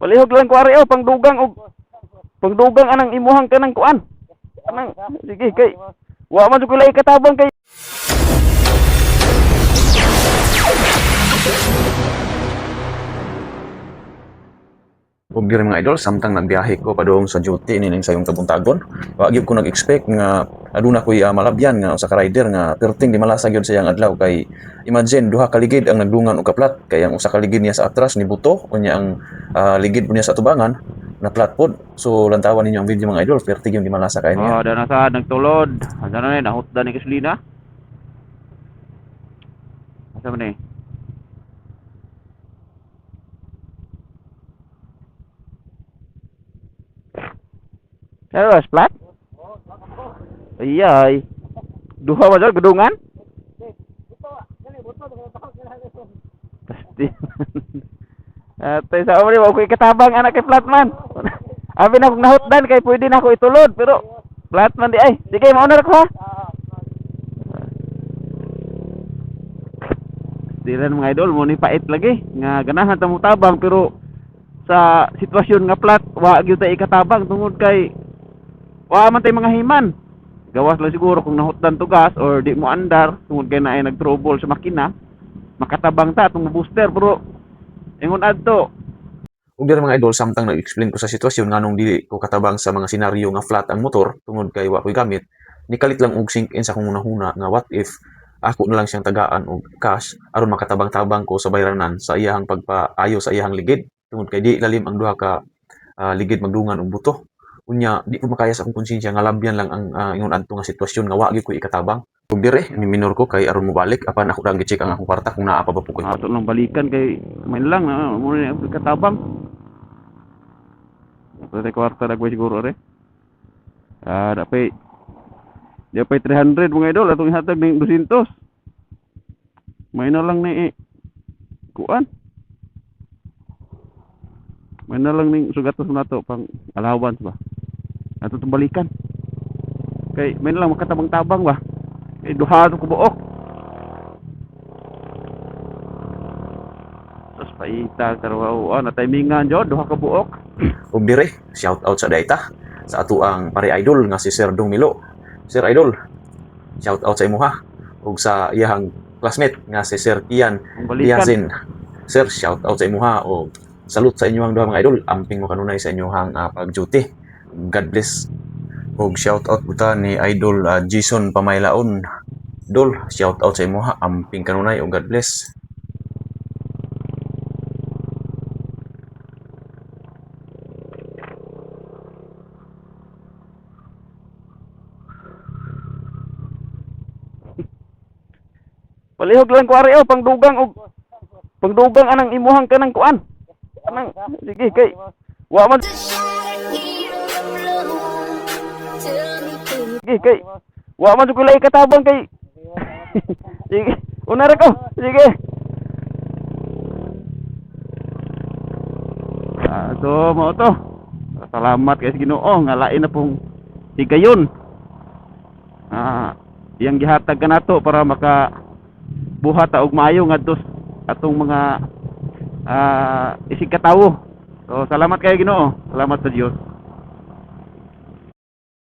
Palihog lang ko ari pangdugang og pangdugang anang imuhang kanang kuan. Anang sige kay wa man jud ko lay katabang kay Ug diri mga idol, samtang nagbiyahe ko padung sa duty nining sayong kabuntagon, wa gyud ko nag-expect nga aduna ko'y malabyan nga usa ka rider nga perting di malasa gyud sayang adlaw kay imagine duha ka ligid ang nagdungan og kaplat kay ang usa ka ligid niya sa atras ni buto unya ang ligid po niya sa tubangan na plat pod. So lantawan ninyo ang video mga idol, perting yung di malasa kay niya. oh dana sa nagtulod. Asa na ni nahutdan ni gasolina? Asa man ni? Pero splat? Ayay. Duha ba dyan gedungan? Pasti. Tay sa umri wa ko katabang anak kay Flatman. Abi na kog nahutdan kay pwede na ako itulod pero Flatman di ay. Sige mauna ra ko ha. Diran mga idol mo ni pait lagi nga ganahan ta mo tabang pero sa sitwasyon nga flat wa gyud ta ikatabang tungod kay wa man tay mga himan. Gawas lang siguro kung nahutdan to gas or di mo andar tungod kay naay nag-trouble sa makina, makatabang ta atong booster pero ingon adto. Ug diri mga idol, samtang nag-explain ko sa sitwasyon nganong dili ko katabang sa mga senaryo nga flat ang motor tungod kay wa ko'y gamit, nikalit lang og sink in sa akong hunahuna nga what if ako na lang siyang tagaan og cash aron makatabang-tabang ko sa bayranan sa iyahang pagpaayo sa iyahang ligid tungod kay di lalim ang duha ka ligid magdungan og buto. Unya di ko makaya sa akong konsensya nga labyan lang ang ingon adto nga sitwasyon nga wa gyud ko ikatabang. Ug dire ni minor ko kay aron mo balik apan ako lang gi-check ang akong kwarta kung naa pa ba po ko. Ato lang balikan kay may lang mo ni katabang. Pwede kwarta dagway siguro re. Dapat dia pay 300 mga idol atong ihatag ning 200. May na lang ni kuan. May na lang ning sugatos nato pang allowance ba. Ato tong balikan. Kay may na lang makatabang-tabang ba. Kay duha ko buok. Tapos paita karwa na timingan jud duha ka buok. Ug dire shout out sa dayta sa ato ang pare idol nga si Sir Dong Milo. Sir Idol, shout out sa imo ha. Ug sa iyang classmate nga si Sir Ian Diazin. Sir, shout out sa imo ha o salute sa inyong duha mga idol. Amping mo kanunay sa inyong pag-duty. God bless. Ug shout out buta ni Idol Jason Pamaylaon. Dol, shout out sa imo ha. Amping kanunay o God bless. Palihog lang ko ari pangdugang og pangdugang anang imuhang kanang kuan. Anang sige kay wa man sige kay wa man jud ko lay katabang kay sige una ra ko sige. So mo to. Salamat kay Ginoo nga lain na pong higayon. Iyang gihatag kanato para maka buhat og maayo ngadto atong mga isig katawo. So salamat kay Ginoo. Salamat sa Dios.